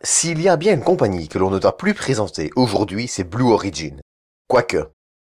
S'il y a bien une compagnie que l'on ne doit plus présenter aujourd'hui, c'est Blue Origin. Quoique,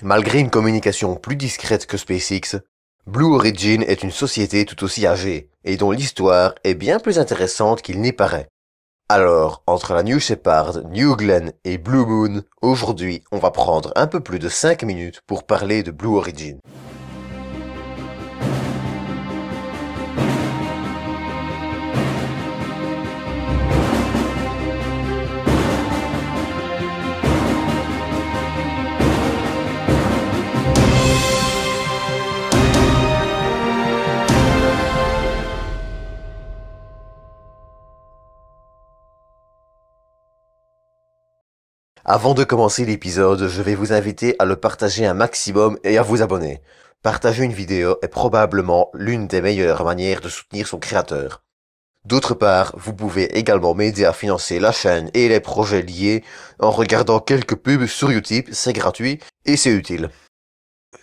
malgré une communication plus discrète que SpaceX, Blue Origin est une société tout aussi âgée, et dont l'histoire est bien plus intéressante qu'il n'y paraît. Alors, entre la New Shepard, New Glenn et Blue Moon, aujourd'hui, on va prendre un peu plus de 5 minutes pour parler de Blue Origin. Avant de commencer l'épisode, je vais vous inviter à le partager un maximum et à vous abonner. Partager une vidéo est probablement l'une des meilleures manières de soutenir son créateur. D'autre part, vous pouvez également m'aider à financer la chaîne et les projets liés en regardant quelques pubs sur Utip, c'est gratuit et c'est utile.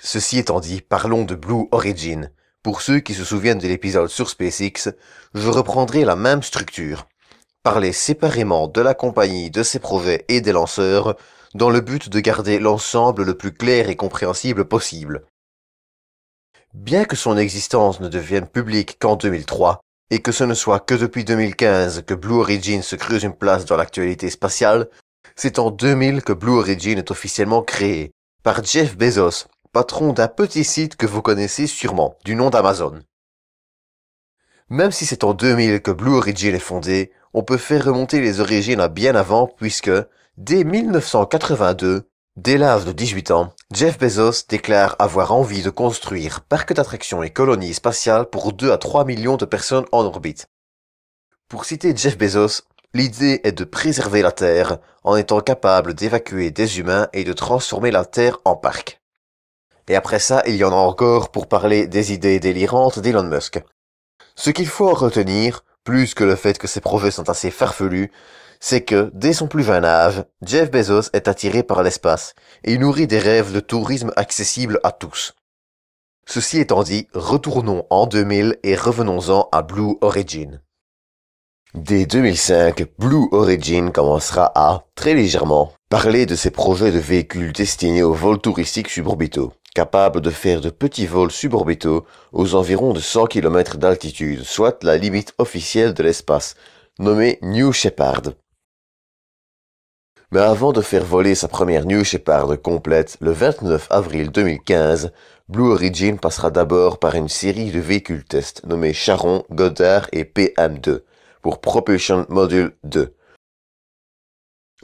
Ceci étant dit, parlons de Blue Origin. Pour ceux qui se souviennent de l'épisode sur SpaceX, je reprendrai la même structure. Parler séparément de la compagnie, de ses projets et des lanceurs, dans le but de garder l'ensemble le plus clair et compréhensible possible. Bien que son existence ne devienne publique qu'en 2003, et que ce ne soit que depuis 2015 que Blue Origin se creuse une place dans l'actualité spatiale, c'est en 2000 que Blue Origin est officiellement créé, par Jeff Bezos, patron d'un petit site que vous connaissez sûrement, du nom d'Amazon. Même si c'est en 2000 que Blue Origin est fondé, on peut faire remonter les origines à bien avant puisque, dès 1982, dès l'âge de 18 ans, Jeff Bezos déclare avoir envie de construire parcs d'attractions et colonies spatiales pour 2 à 3 millions de personnes en orbite. Pour citer Jeff Bezos, l'idée est de préserver la Terre en étant capable d'évacuer des humains et de transformer la Terre en parc. Et après ça, il y en a encore pour parler des idées délirantes d'Elon Musk. Ce qu'il faut retenir, plus que le fait que ses projets sont assez farfelus, c'est que, dès son plus jeune âge, Jeff Bezos est attiré par l'espace et nourrit des rêves de tourisme accessibles à tous. Ceci étant dit, retournons en 2000 et revenons-en à Blue Origin. Dès 2005, Blue Origin commencera à, très légèrement, parler de ses projets de véhicules destinés aux vols touristiques suborbitaux, capables de faire de petits vols suborbitaux aux environs de 100 km d'altitude, soit la limite officielle de l'espace, nommée New Shepard. Mais avant de faire voler sa première New Shepard complète, le 29 avril 2015, Blue Origin passera d'abord par une série de véhicules tests nommés Charon, Goddard et PM2, pour Propulsion Module 2.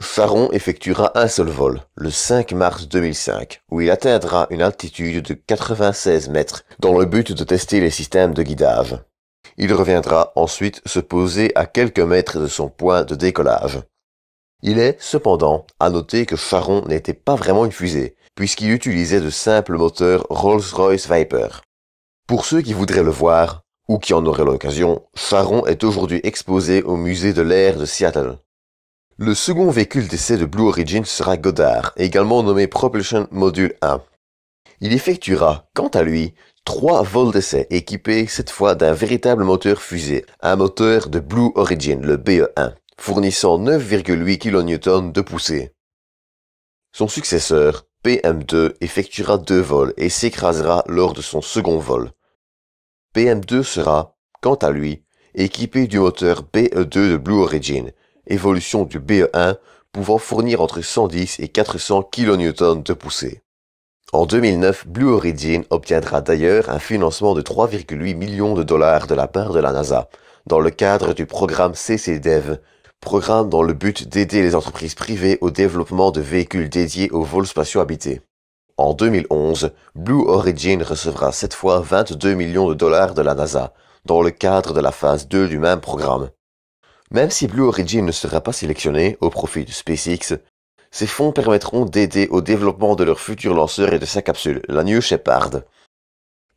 Charon effectuera un seul vol, le 5 mars 2005, où il atteindra une altitude de 96 mètres dans le but de tester les systèmes de guidage. Il reviendra ensuite se poser à quelques mètres de son point de décollage. Il est, cependant, à noter que Charon n'était pas vraiment une fusée, puisqu'il utilisait de simples moteurs Rolls-Royce Viper. Pour ceux qui voudraient le voir, ou qui en auraient l'occasion, Charon est aujourd'hui exposé au musée de l'air de Seattle. Le second véhicule d'essai de Blue Origin sera Goddard, également nommé Propulsion Module 1. Il effectuera, quant à lui, 3 vols d'essai équipés cette fois d'un véritable moteur fusée, un moteur de Blue Origin, le BE1, fournissant 9,8 kN de poussée. Son successeur, PM2, effectuera 2 vols et s'écrasera lors de son second vol. PM2 sera, quant à lui, équipé du moteur BE2 de Blue Origin, évolution du BE1 pouvant fournir entre 110 et 400 kN de poussée. En 2009, Blue Origin obtiendra d'ailleurs un financement de 3,8 millions de dollars de la part de la NASA, dans le cadre du programme CCDEV, programme dans le but d'aider les entreprises privées au développement de véhicules dédiés aux vols spatiaux habités. En 2011, Blue Origin recevra cette fois 22 millions de dollars de la NASA, dans le cadre de la phase 2 du même programme. Même si Blue Origin ne sera pas sélectionné au profit de SpaceX, ces fonds permettront d'aider au développement de leur futur lanceur et de sa capsule, la New Shepard.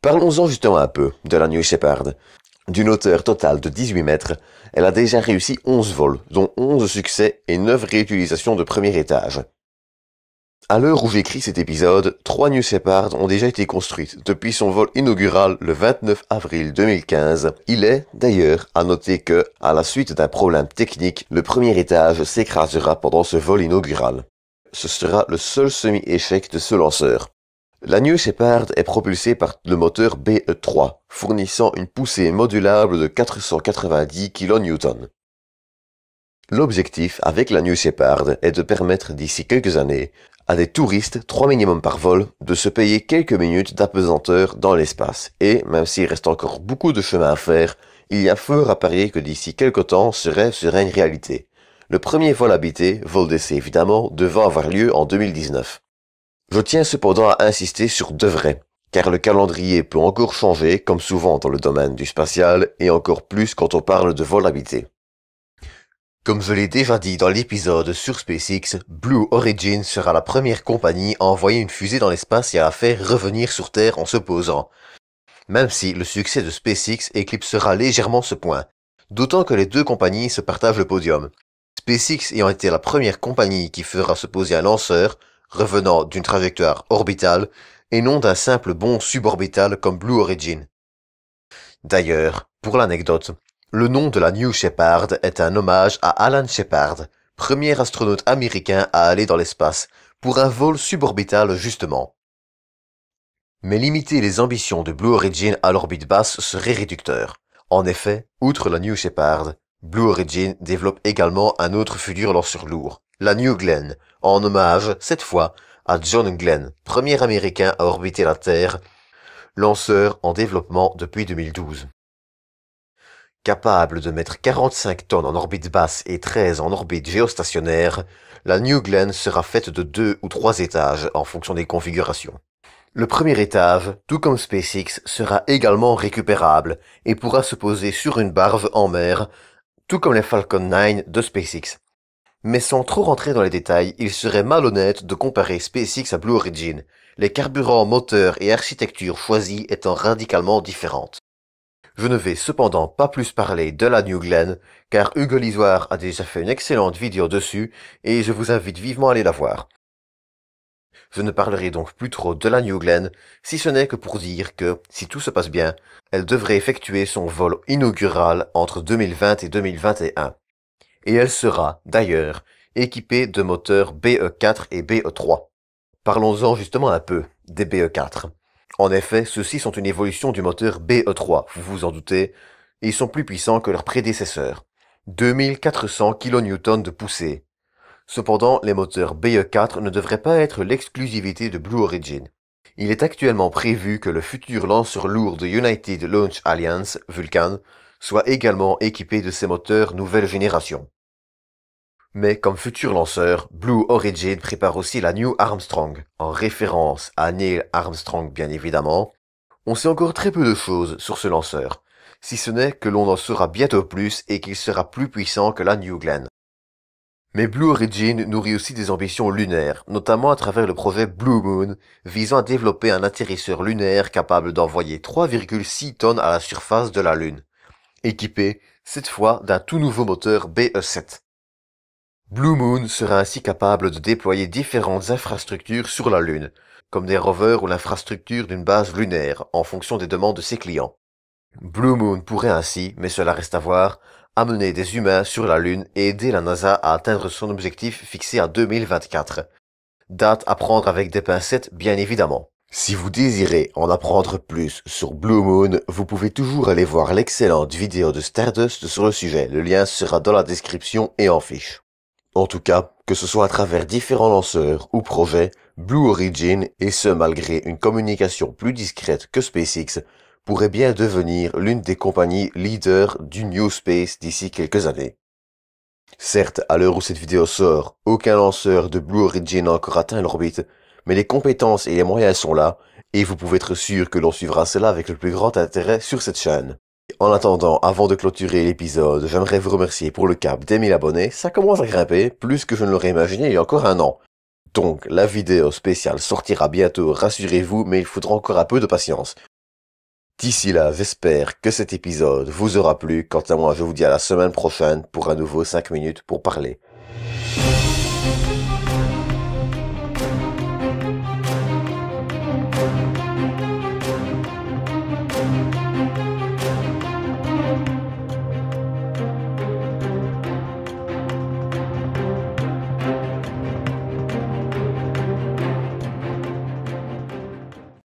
Parlons-en justement un peu de la New Shepard. D'une hauteur totale de 18 mètres, elle a déjà réussi 11 vols, dont 11 succès et 9 réutilisations de premier étage. À l'heure où j'écris cet épisode, 3 New Shepard ont déjà été construites depuis son vol inaugural le 29 avril 2015. Il est, d'ailleurs, à noter que, à la suite d'un problème technique, le premier étage s'écrasera pendant ce vol inaugural. Ce sera le seul semi-échec de ce lanceur. La New Shepard est propulsée par le moteur BE3, fournissant une poussée modulable de 490 kN. L'objectif avec la New Shepard est de permettre d'ici quelques années à des touristes, 3 minimum par vol, de se payer quelques minutes d'apesanteur dans l'espace. Et, même s'il reste encore beaucoup de chemin à faire, il y a fort à parier que d'ici quelque temps ce rêve sera une réalité. Le premier vol habité, vol d'essai évidemment, devant avoir lieu en 2019. Je tiens cependant à insister sur devrait, car le calendrier peut encore changer, comme souvent dans le domaine du spatial, et encore plus quand on parle de vol habité. Comme je l'ai déjà dit dans l'épisode sur SpaceX, Blue Origin sera la première compagnie à envoyer une fusée dans l'espace et à la faire revenir sur Terre en se posant. Même si le succès de SpaceX éclipsera légèrement ce point, d'autant que les deux compagnies se partagent le podium. SpaceX ayant été la première compagnie qui fera se poser un lanceur, revenant d'une trajectoire orbitale, et non d'un simple bond suborbital comme Blue Origin. D'ailleurs, pour l'anecdote, le nom de la New Shepard est un hommage à Alan Shepard, premier astronaute américain à aller dans l'espace, pour un vol suborbital justement. Mais limiter les ambitions de Blue Origin à l'orbite basse serait réducteur. En effet, outre la New Shepard, Blue Origin développe également un autre futur lanceur lourd, la New Glenn, en hommage, cette fois, à John Glenn, premier américain à orbiter la Terre, lanceur en développement depuis 2012. Capable de mettre 45 tonnes en orbite basse et 13 en orbite géostationnaire, la New Glenn sera faite de 2 ou 3 étages en fonction des configurations. Le premier étage, tout comme SpaceX, sera également récupérable et pourra se poser sur une barge en mer, tout comme les Falcon 9 de SpaceX. Mais sans trop rentrer dans les détails, il serait malhonnête de comparer SpaceX à Blue Origin, les carburants, moteurs et architectures choisis étant radicalement différentes. Je ne vais cependant pas plus parler de la New Glenn, car Hugo Lisoire a déjà fait une excellente vidéo dessus, et je vous invite vivement à aller la voir. Je ne parlerai donc plus trop de la New Glenn, si ce n'est que pour dire que, si tout se passe bien, elle devrait effectuer son vol inaugural entre 2020 et 2021. Et elle sera, d'ailleurs, équipée de moteurs BE4 et BE3. Parlons-en justement un peu des BE4. En effet, ceux-ci sont une évolution du moteur BE3, vous vous en doutez, et ils sont plus puissants que leurs prédécesseurs. 2400 kN de poussée. Cependant, les moteurs BE4 ne devraient pas être l'exclusivité de Blue Origin. Il est actuellement prévu que le futur lanceur lourd de United Launch Alliance, Vulcan, soit également équipé de ces moteurs nouvelle génération. Mais comme futur lanceur, Blue Origin prépare aussi la New Armstrong, en référence à Neil Armstrong bien évidemment. On sait encore très peu de choses sur ce lanceur, si ce n'est que l'on en saura bientôt plus et qu'il sera plus puissant que la New Glenn. Mais Blue Origin nourrit aussi des ambitions lunaires, notamment à travers le projet Blue Moon, visant à développer un atterrisseur lunaire capable d'envoyer 3,6 tonnes à la surface de la Lune, équipé, cette fois, d'un tout nouveau moteur BE7. Blue Moon sera ainsi capable de déployer différentes infrastructures sur la Lune, comme des rovers ou l'infrastructure d'une base lunaire, en fonction des demandes de ses clients. Blue Moon pourrait ainsi, mais cela reste à voir, amener des humains sur la Lune et aider la NASA à atteindre son objectif fixé à 2024. Date à prendre avec des pincettes, bien évidemment. Si vous désirez en apprendre plus sur Blue Moon, vous pouvez toujours aller voir l'excellente vidéo de Stardust sur le sujet. Le lien sera dans la description et en fiche. En tout cas, que ce soit à travers différents lanceurs ou projets, Blue Origin, et ce malgré une communication plus discrète que SpaceX, pourrait bien devenir l'une des compagnies leaders du New Space d'ici quelques années. Certes, à l'heure où cette vidéo sort, aucun lanceur de Blue Origin n'a encore atteint l'orbite, mais les compétences et les moyens sont là, et vous pouvez être sûr que l'on suivra cela avec le plus grand intérêt sur cette chaîne. En attendant, avant de clôturer l'épisode, j'aimerais vous remercier pour le cap des 1000 abonnés, ça commence à grimper, plus que je ne l'aurais imaginé il y a encore un an. Donc, la vidéo spéciale sortira bientôt, rassurez-vous, mais il faudra encore un peu de patience. D'ici là, j'espère que cet épisode vous aura plu. Quant à moi, je vous dis à la semaine prochaine pour un nouveau 5 minutes pour parler.